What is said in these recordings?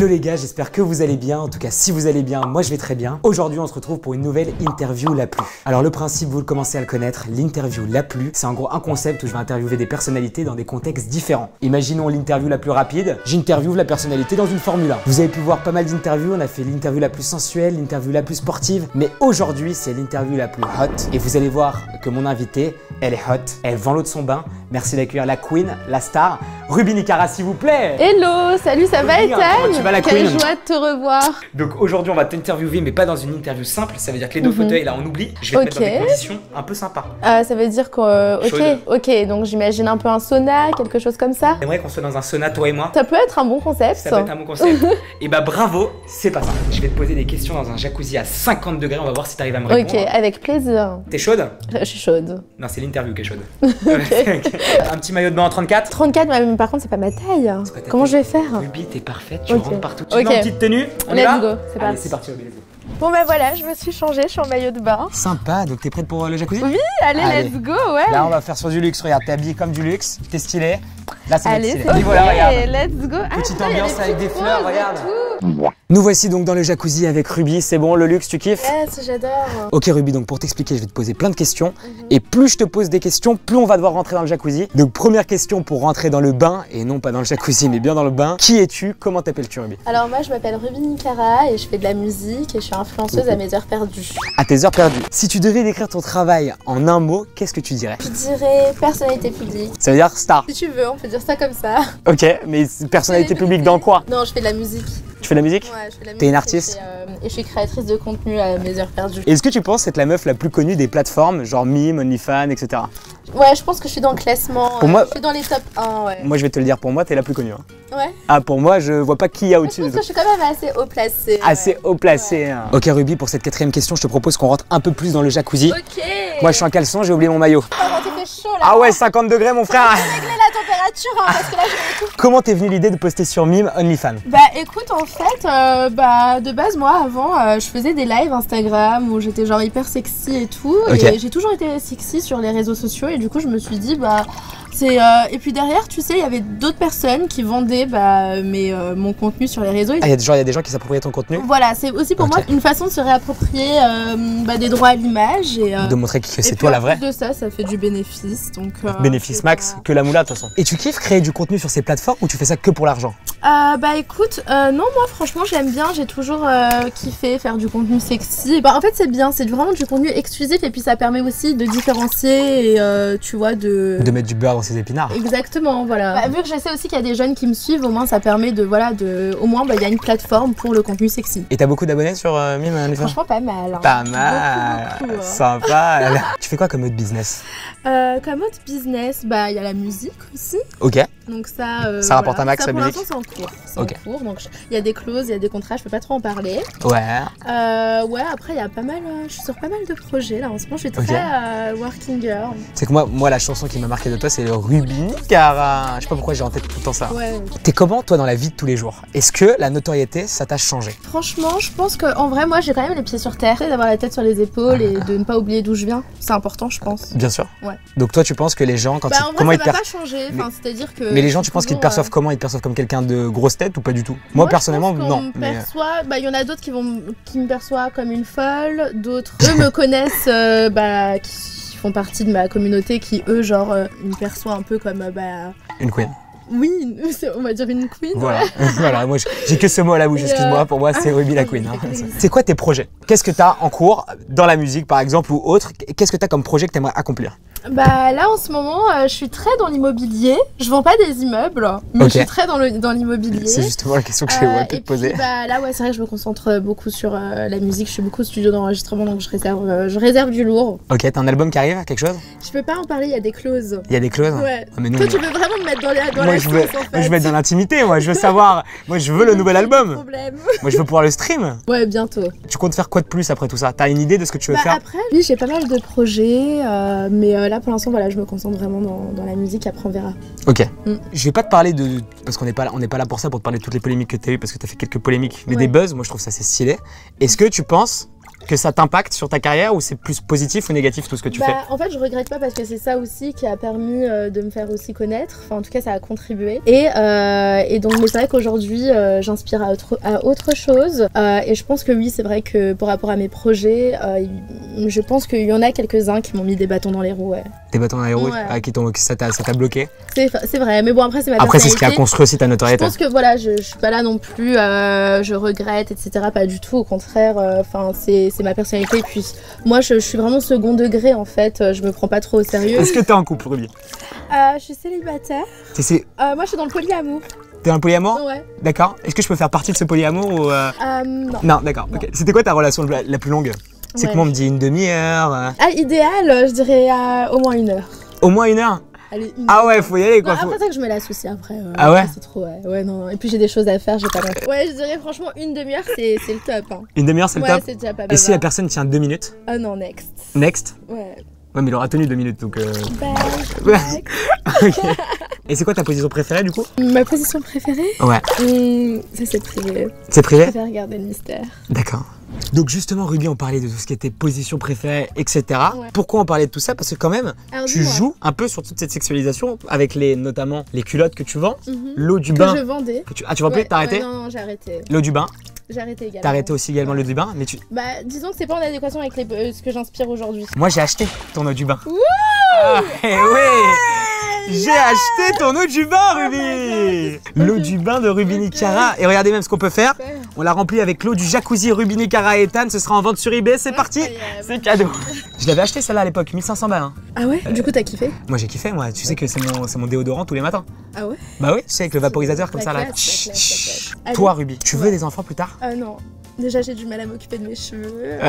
Hello les gars, j'espère que vous allez bien. En tout cas, si vous allez bien, moi je vais très bien. Aujourd'hui, on se retrouve pour une nouvelle interview La Plus. Alors le principe, vous le commencez à le connaître, l'interview La Plus, c'est en gros un concept où je vais interviewer des personnalités dans des contextes différents. Imaginons l'interview la plus rapide, j'interviewe la personnalité dans une Formule 1. Vous avez pu voir pas mal d'interviews, on a fait l'interview la plus sensuelle, l'interview la plus sportive, mais aujourd'hui, c'est l'interview la plus hot. Et vous allez voir que mon invitée, elle est hot, elle vend l'eau de son bain. Merci d'accueillir la queen, la star, Ruby Nicara, s'il vous plaît. Hello, salut, ça va Ethan? Comment tu vas la queen? Quelle joie de te revoir. Donc aujourd'hui on va t'interviewer mais pas dans une interview simple, ça veut dire que les deux fauteuils là on oublie. Je vais te mettre dans des conditions un peu sympas. Ça veut dire que ok, donc j'imagine un peu un sauna, quelque chose comme ça. J'aimerais qu'on soit dans un sauna toi et moi. Ça peut être un bon concept. Ça peut être un bon concept. Et bah bravo, c'est pas ça. Je vais te poser des questions dans un jacuzzi à 50 degrés, on va voir si t'arrives à me répondre. Ok, avec plaisir. T'es chaude? Je suis chaude. Non, c'est l'interview qui est chaude. Un petit maillot de bain en 34? 34, mais par contre c'est pas ma taille. Comment je vais faire? Ruby, t'es parfaite, tu rentres partout. Tu mets en petite tenue? On y Let's va? go, c'est parti. Allez, c'est parti, Ruby, let's go. Bon bah voilà, je me suis changée, je suis en maillot de bain. Sympa, donc t'es prête pour le jacuzzi? Oui, allez, let's go, ouais. Là on va faire sur du luxe, regarde, t'es habillée comme du luxe, t'es stylée. Là c'est allez, stylé. Voilà, regarde. Let's go. Petite ambiance avec des fleurs, regarde. Nous voici donc dans le jacuzzi avec Ruby, c'est bon, le luxe, tu kiffes? Yes, j'adore. Ok Ruby, donc pour t'expliquer, je vais te poser plein de questions. Et plus je te pose des questions, plus on va devoir rentrer dans le jacuzzi. Donc première question pour rentrer dans le bain, et non pas dans le jacuzzi, mais bien dans le bain. Qui es-tu? Comment t'appelles-tu Ruby? Alors moi je m'appelle Ruby Nicara et je fais de la musique et je suis influenceuse à mes heures perdues. À tes heures perdues. Si tu devais décrire ton travail en un mot, qu'est-ce que tu dirais? Je dirais personnalité publique. Ça veut dire star? Si tu veux, on peut dire ça comme ça. Ok, mais personnalité publique dans quoi? Non, je fais de la musique. Tu fais de la musique? Ouais, je fais de la musique. T'es une artiste? Et je suis créatrice de contenu à mes heures perdues. Est-ce que tu penses être la meuf la plus connue des plateformes, genre Mime, OnlyFans, etc.? Ouais, je pense que je suis dans le classement. Pour moi, je suis dans les top 1, ouais. Moi, je vais te le dire, pour moi, t'es la plus connue. Hein. Ouais. Ah, pour moi, je vois pas qui y a au-dessus de Je toi. pense que je suis quand même assez haut placée. Assez haut placé. Ouais. Hein. Ok, Ruby, pour cette quatrième question, je te propose qu'on rentre un peu plus dans le jacuzzi. Ok. Moi, je suis en caleçon, j'ai oublié mon maillot. Oh, t'es fait chaud là. Ah ouais, 50 degrés, mon frère. Régler la température, hein, parce que là, je vais tout. Comment t'es venue l'idée de poster sur Mime OnlyFans? Bah écoute, en fait, de base, moi, avant, je faisais des lives Instagram où j'étais genre hyper sexy et tout. Okay. Et j'ai toujours été sexy sur les réseaux sociaux et du coup, je me suis dit, bah... et puis derrière, tu sais, il y avait d'autres personnes qui vendaient mon contenu sur les réseaux. Ah, il y a des gens qui s'approprient ton contenu? Voilà, c'est aussi pour moi une façon de se réapproprier des droits à l'image. Et de montrer que c'est toi la vraie. De ça, ça fait du bénéfice. Donc, bénéfice max, que la moula de toute façon. Et tu kiffes créer du contenu sur ces plateformes ou tu fais ça que pour l'argent? Bah écoute, non, moi franchement j'aime bien, j'ai toujours kiffé faire du contenu sexy. Bah en fait c'est bien, c'est vraiment du contenu exclusif et puis ça permet aussi de différencier et tu vois de mettre du beurre dans ses épinards. Exactement, voilà. Bah, vu que je sais aussi qu'il y a des jeunes qui me suivent, au moins ça permet au moins il y a une plateforme pour le contenu sexy. Et t'as beaucoup d'abonnés sur Mime OnlyFans? Franchement pas mal. Hein. Pas mal, beaucoup, hein. Sympa. Tu fais quoi comme autre business? Comme autre business, bah il y a la musique aussi. Ok. Donc ça rapporte un max la musique? C'est en cours. C'est en cours, donc il y a des clauses, il y a des contrats, je peux pas trop en parler. Ouais. Ouais, après il y a pas mal, je suis sur pas mal de projets là en ce moment, je suis très working girl. C'est que moi la chanson qui m'a marqué de toi c'est Ruby Nicara. Je sais pas pourquoi j'ai en tête tout le temps ça. Ouais. T'es comment toi dans la vie de tous les jours? Est-ce que la notoriété ça t'a changé? Franchement, je pense qu'en vrai moi j'ai quand même les pieds sur terre, d'avoir la tête sur les épaules et de ne pas oublier d'où je viens. C'est important je pense. Bien sûr. Ouais. Donc toi tu penses que les gens quand en comment vrai, ils te ça va pas changer, c'est-à-dire que... Mais les gens tu penses qu'ils te perçoivent comment? Ils te perçoivent comme quelqu'un de grosse tête ou pas du tout? Moi personnellement non. Il y en a d'autres qui me perçoivent comme une folle, d'autres eux me connaissent qui font partie de ma communauté qui eux genre me perçoivent un peu comme une queen. Oui, on va dire une queen. Voilà, voilà, moi j'ai que ce mot à la bouche, excuse-moi, pour moi c'est Ruby la queen. Hein. C'est quoi tes projets? Qu'est-ce que t'as en cours dans la musique par exemple ou autre? Qu'est-ce que t'as comme projet que t'aimerais accomplir? Bah là en ce moment je suis très dans l'immobilier, je vends pas des immeubles mais je suis très dans l'immobilier. C'est justement la question que j'ai pu te poser. Bah là ouais c'est vrai que je me concentre beaucoup sur la musique, je suis beaucoup au studio d'enregistrement donc je réserve du lourd. Ok, t'as un album qui arrive, quelque chose? Je peux pas en parler, il y a des clauses. Il y a des clauses? Ouais. Ah, mais non, toi tu veux vraiment me mettre dans la moi, je veux être dans l'intimité, moi je veux savoir, moi je veux le nouvel album. Moi je veux pouvoir le stream. Ouais bientôt. Tu comptes faire quoi de plus après tout ça? T'as une idée de ce que tu veux faire? Après oui j'ai pas mal de projets mais là pour l'instant voilà je me concentre vraiment dans la musique, après on verra. Ok. Je vais pas te parler de... Parce qu'on n'est pas là pour ça, pour te parler de toutes les polémiques que tu as eues, parce que tu as fait quelques polémiques, mais des buzz, moi je trouve ça c'est stylé. Est-ce que tu penses Que ça t'impacte sur ta carrière ou c'est plus positif ou négatif tout ce que tu fais? En fait, je regrette pas parce que c'est ça aussi qui a permis de me faire aussi connaître. Enfin, en tout cas, ça a contribué. Et donc, mais c'est vrai qu'aujourd'hui, j'inspire à autre chose. Et je pense que oui, c'est vrai que par rapport à mes projets, je pense qu'il y en a quelques-uns qui m'ont mis des bâtons dans les roues. Ouais. Des bâtons dans les roues? Ouais. Ça t'a bloqué? C'est vrai, mais bon, après, c'est ma Après, c'est ce personnalité. qui a construit aussi ta notoriété. Je pense que voilà, je suis pas là non plus, je regrette, etc. Pas du tout, au contraire, enfin, c'est ma personnalité. Et puis, moi, je suis vraiment second degré en fait, je me prends pas trop au sérieux. Est-ce que t'es en couple, Ruby? Je suis célibataire. Moi, je suis dans le polyamour. T'es un polyamour? Ouais. D'accord. Est-ce que je peux faire partie de ce polyamour ou Non. Non, d'accord. Ok. C'était quoi ta relation la plus longue? C'est comment on me dit une demi-heure? Ah, idéal, je dirais au moins 1 heure. Au moins 1 heure? Allez, Ah ouais, faut y aller quoi. Non, après ça que je me l'associe après. Ah ouais? C'est trop, ouais, non. Et puis j'ai des choses à faire, j'ai pas le temps. Ouais, je dirais franchement une demi-heure, c'est le top. Hein. Une demi-heure, c'est le Ouais, top? c'est déjà pas mal. Et si la personne tient 2 minutes? Ah non, next. Next? Ouais. Ouais, mais il aura tenu 2 minutes donc. Bye. Ok. Et c'est quoi ta position préférée du coup? Ma position préférée? Ouais. Ça c'est privé. C'est privé? Je préfère garder le mystère. D'accord. Donc justement Ruby, on parlait de tout ce qui était position préférée, etc. Ouais. Pourquoi on parlait de tout ça? Parce que quand même, Alors, tu joues un peu sur toute cette sexualisation avec notamment les culottes que tu vends, Mhm. l'eau du Que bain. je vendais. Ah, tu vends plus? T'as arrêté? Non, j'ai arrêté. L'eau du bain. J'ai arrêté également. T'as arrêté aussi également l'eau du bain, mais tu. Bah, disons que c'est pas en adéquation avec ce que j'inspire aujourd'hui. Moi j'ai acheté ton eau du bain. Wouh! Ah, eh ouais! J'ai acheté ton eau du bain, Ruby! L'eau du bain de Ruby Nicara. Et regardez même ce qu'on peut faire. On l'a rempli avec l'eau du jacuzzi Ruby Nicara et Ethan. Ce sera en vente sur eBay. C'est parti! C'est cadeau. Je l'avais acheté celle-là à l'époque, 1500 balles. Hein. Ah ouais? Du coup, t'as kiffé? Moi j'ai kiffé, moi. Tu sais que c'est mon déodorant tous les matins. Ah ouais? Bah oui, tu sais, avec le vaporisateur comme La ça là. classe, la classe. Allez. Toi, Ruby, tu veux des enfants plus tard? Non. Déjà, j'ai du mal à m'occuper de mes cheveux.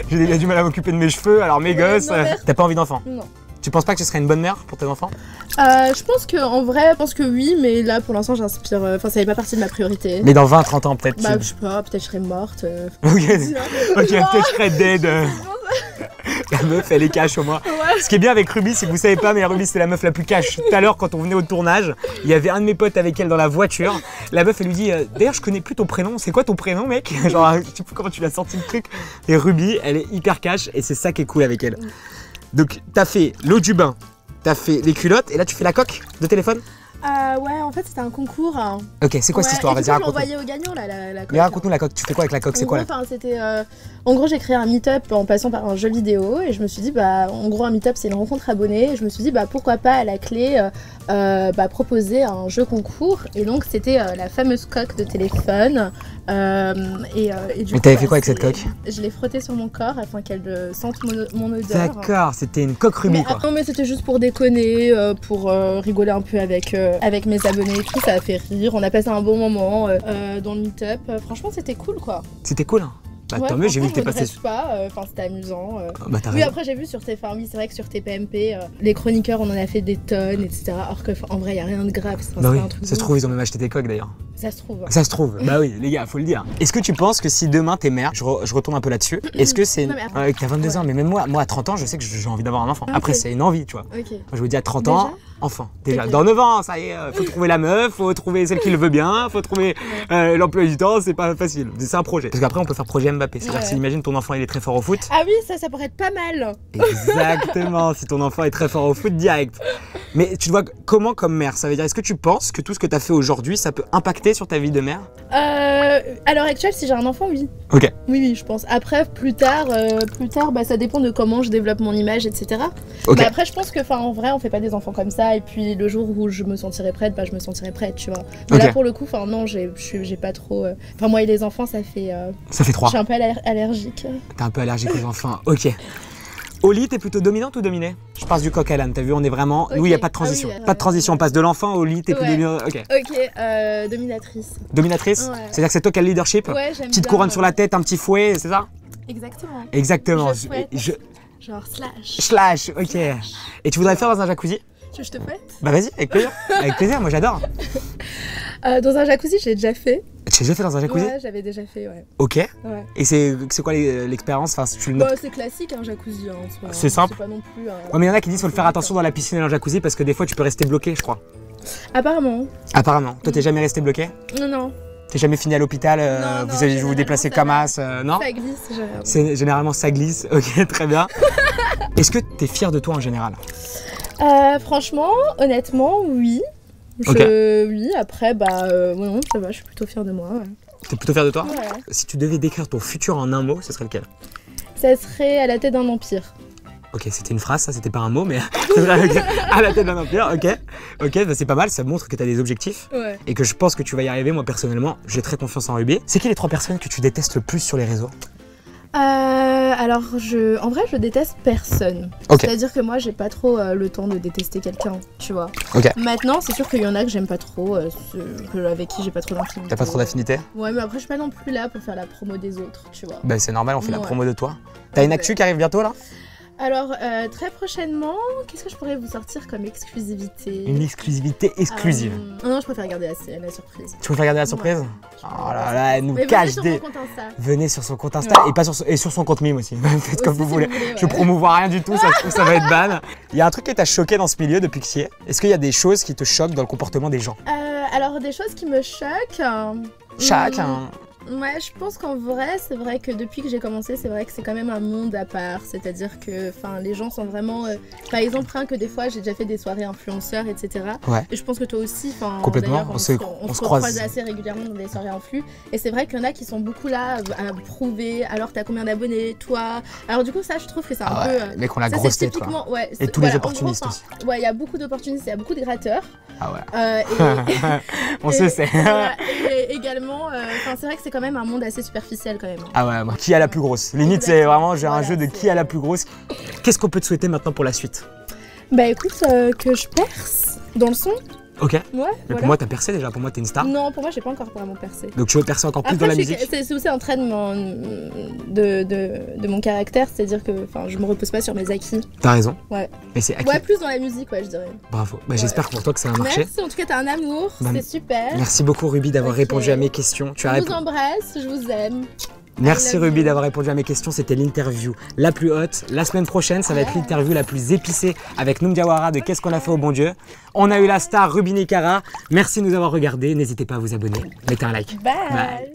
J'ai déjà du mal à m'occuper de mes cheveux, alors mes gosses. non, mais- T'as pas envie d'enfants? Non. Tu penses pas que ce serait une bonne mère pour tes enfants? Je pense que en vrai, je pense que oui, mais là pour l'instant j'inspire. Enfin, ça n'est pas partie de ma priorité. Mais dans 20-30 ans peut-être. Bah, je sais pas, peut-être je serais morte. Ok, ok, peut-être je serais dead. La meuf, elle est cash au moins. Ouais. Ce qui est bien avec Ruby, c'est que vous savez pas, mais Ruby, c'est la meuf la plus cash. Tout à l'heure, quand on venait au tournage, il y avait un de mes potes avec elle dans la voiture. La meuf, elle lui dit d'ailleurs, je connais plus ton prénom. C'est quoi ton prénom, mec? Genre, je sais plus comment tu l'as sorti le truc. Et Ruby, elle est hyper cash et c'est ça qui est cool avec elle. Donc, t'as fait l'eau du bain, t'as fait les culottes et là, tu fais la coque de téléphone? Ouais, en fait c'était un concours. Ok, c'est quoi cette histoire? Et Vas-y, du coup, je raconte-nous. l'envoyais au gagnant là, la coque. Mais raconte-nous la coque. Tu fais quoi avec la coque? C'est quoi là? C'était en gros j'ai créé un meet-up en passant par un jeu vidéo et je me suis dit bah en gros un meet-up c'est une rencontre abonnée et je me suis dit bah pourquoi pas à la clé proposer un jeu concours et donc c'était la fameuse coque de téléphone du Mais coup, t'avais fait quoi avec cette coque? Je l'ai frottée sur mon corps afin qu'elle sente mon odeur. D'accord, c'était une coque Ruby quoi. Non mais c'était juste pour déconner, pour rigoler un peu avec mes abonnés et tout, ça a fait rire, on a passé un bon moment dans le meet-up, franchement c'était cool quoi. C'était cool hein. Bah Ouais, tant mieux, j'ai vu que t'es franchement, passé. je regrette pas, enfin c'était amusant. Bah t'as Oui raison. après j'ai vu sur oui c'est vrai que sur TPMP, les chroniqueurs on en a fait des tonnes etc. Alors que en vrai y a rien de grave, c'est Bah oui, un truc ça se de trouve ils ont même acheté tes coques d'ailleurs. ouf. Ça se trouve. Ça se trouve, bah oui les gars, faut le dire. Est-ce que tu penses que si demain t'es mère, je retourne un peu là-dessus, est-ce que c'est... Non, mais après- Ouais, t'as 22 ans, Ouais. mais même moi à 30 ans je sais que j'ai envie d'avoir un enfant. Ok. Après c'est une envie tu vois. Ok. Moi je vous dis à 30 ans, Déjà enfant. Déjà, Ok. dans 9 ans, ça y est, faut trouver la meuf, faut trouver celle qui le veut bien, faut trouver l'emploi du temps, c'est pas facile. C'est un projet. Parce qu'après on peut faire projet Mbappé. C'est-à-dire que Ouais. si imagine ton enfant il est très fort au foot. Ah oui ça pourrait être pas mal. Exactement, si ton enfant est très fort au foot, direct. Mais tu te vois comment comme mère? Ça veut dire, est-ce que tu penses que tout ce que tu as fait aujourd'hui, ça peut impacter sur ta vie de mère? À l'heure actuelle si j'ai un enfant oui. Ok. Oui, je pense. Après, plus tard bah, ça dépend de comment je développe mon image, etc. Ok. Mais après, je pense que, en vrai, on fait pas des enfants comme ça. Et puis, le jour où je me sentirai prête, bah, je me sentirai prête, tu vois. Mais Ok. là, pour le coup, non, j'ai pas trop. Enfin, moi et les enfants, ça fait. Ça fait Je 3. suis un peu allergique. T'es un peu allergique aux enfants. Ok. Au lit, t'es plutôt dominante ou dominée? Je passe du coq à l'âne, t'as vu, on est vraiment... Ok. Nous, il n'y a pas de transition. Ah oui, pas de transition, on passe de l'enfant au lit, t'es plus Ouais. dominante. Ok. Ok, dominatrice. Dominatrice? Ouais. C'est-à-dire que c'est toi qui as le leadership? Ouais, j'aime Petite bien, couronne sur la tête, un petit fouet, c'est ça? Exactement. Exactement. Je fouette. Je... Genre slash. Slash, ok. Et tu voudrais le faire dans un jacuzzi? Tu veux que je te fouette? Bah vas-y, avec plaisir. Avec plaisir, moi j'adore. Dans un jacuzzi, je l'ai déjà fait. Tu l'as déjà fait dans un jacuzzi? Ouais, j'avais déjà fait, ouais. Ok. Ouais. Et c'est quoi l'expérience? Enfin, tu le notes. Bah, c'est classique un jacuzzi en soi. C'est simple. C'est pas non plus. Ouais, mais il y en a qui disent faut le faire attention dans la piscine et dans le jacuzzi parce que des fois tu peux rester bloqué, je crois. Apparemment. Apparemment. Toi, t'es jamais resté bloqué? Non, non. T'es jamais fini à l'hôpital, Non, vous avez vous déplacez comme as, non? Ça glisse, généralement. Généralement ça glisse, ok, très bien. Est-ce que t'es fière de toi en général? Franchement, honnêtement, oui. Ok. Oui, après, non, ça va, je suis plutôt fière de moi. Ouais. T'es plutôt fière de toi? Ouais. Si tu devais décrire ton futur en un mot, ce serait lequel? Ça serait à la tête d'un empire. Ok, c'était une phrase, ça, c'était pas un mot, mais à la tête d'un empire, ok. Ok, bah c'est pas mal, ça montre que t'as des objectifs. Ouais. Et que je pense que tu vas y arriver. Moi, personnellement, j'ai très confiance en Ruby. C'est qui les 3 personnes que tu détestes le plus sur les réseaux? Alors, en vrai, je déteste personne. Ok. C'est-à-dire que moi, j'ai pas trop le temps de détester quelqu'un, tu vois. Ok. Maintenant, c'est sûr qu'il y en a que j'aime pas trop, avec qui j'ai pas trop d'infinité. T'as pas trop d'affinité? Ouais, mais après, je suis pas non plus là pour faire la promo des autres, tu vois. Bah c'est normal, on fait la Ouais. promo de toi. T'as une actu qui arrive bientôt là? Alors, très prochainement, qu'est-ce que je pourrais vous sortir comme exclusivité? Une exclusivité exclusive. Non, je préfère garder la surprise. Tu préfères garder la surprise? Ouais. Oh là là, elle nous Mais cache venez sur des... mon compte Insta. Venez sur son compte Insta Ouais. et, pas sur son compte mime aussi. Faites comme Aussi, vous si voulez. ouais. Je promouvois rien du tout, ça se trouve ça va être ban. Il y a un truc qui t'a choqué dans ce milieu depuis que tu y es. Est-ce qu'il y a des choses qui te choquent dans le comportement des gens? Alors, des choses qui me choquent. Chacun. Ouais, je pense qu'en vrai, c'est vrai que depuis que j'ai commencé, c'est vrai que c'est quand même un monde à part. C'est-à-dire que les gens sont vraiment. Par exemple, rien que des fois, j'ai déjà fait des soirées influenceurs, etc. Ouais. Et je pense que toi aussi. Complètement, d'ailleurs, on se croise assez régulièrement dans des soirées influx. Et c'est vrai qu'il y en a qui sont beaucoup là à prouver. Alors, t'as combien d'abonnés, toi? Alors, du coup, ça, je trouve que c'est un Ah ouais, peu. mec, on a Ça, grosse c'est tête quoi. typiquement. Ouais, Et tous les voilà, en opportunistes gros, aussi. Ouais, il y a beaucoup d'opportunistes, il y a beaucoup de gratteurs. Ah ouais. On Et- se sait. voilà, et également, c'est vrai que c'est quand même un monde assez superficiel quand même. Ah ouais, moi, qui a la plus grosse? Limite, c'est Exactement. vraiment, j'ai un Voilà, jeu de c'est- qui a la plus grosse. Qu'est-ce qu'on peut te souhaiter maintenant pour la suite? Bah écoute, que je perce dans le son. Ok. Ouais, Mais voilà. pour moi, t'as percé déjà, pour moi, t'es une star. Non, pour moi, j'ai pas encore vraiment percé. Donc tu veux percer encore plus Après, dans la musique? c'est aussi un trait de mon caractère, c'est-à-dire que je me repose pas sur mes acquis. T'as raison. Ouais. Mais c'est acquis. Ouais, plus dans la musique, ouais, je dirais. Bravo. Bah, Ouais. j'espère pour toi que ça va marcher. Merci, en tout cas, t'as un amour, Bah, c'est super. Merci beaucoup Ruby d'avoir Ok. répondu à mes questions. Tu as Je vous embrasse, je vous aime. Merci I love Ruby you. d'avoir répondu à mes questions. C'était l'interview la plus haute. La semaine prochaine, ça va être l'interview la plus épicée avec Noum Diawara de Qu'est-ce qu'on a fait au bon Dieu. On a eu la star Ruby Nekara. Merci de nous avoir regardés. N'hésitez pas à vous abonner. Mettez un like. Bye.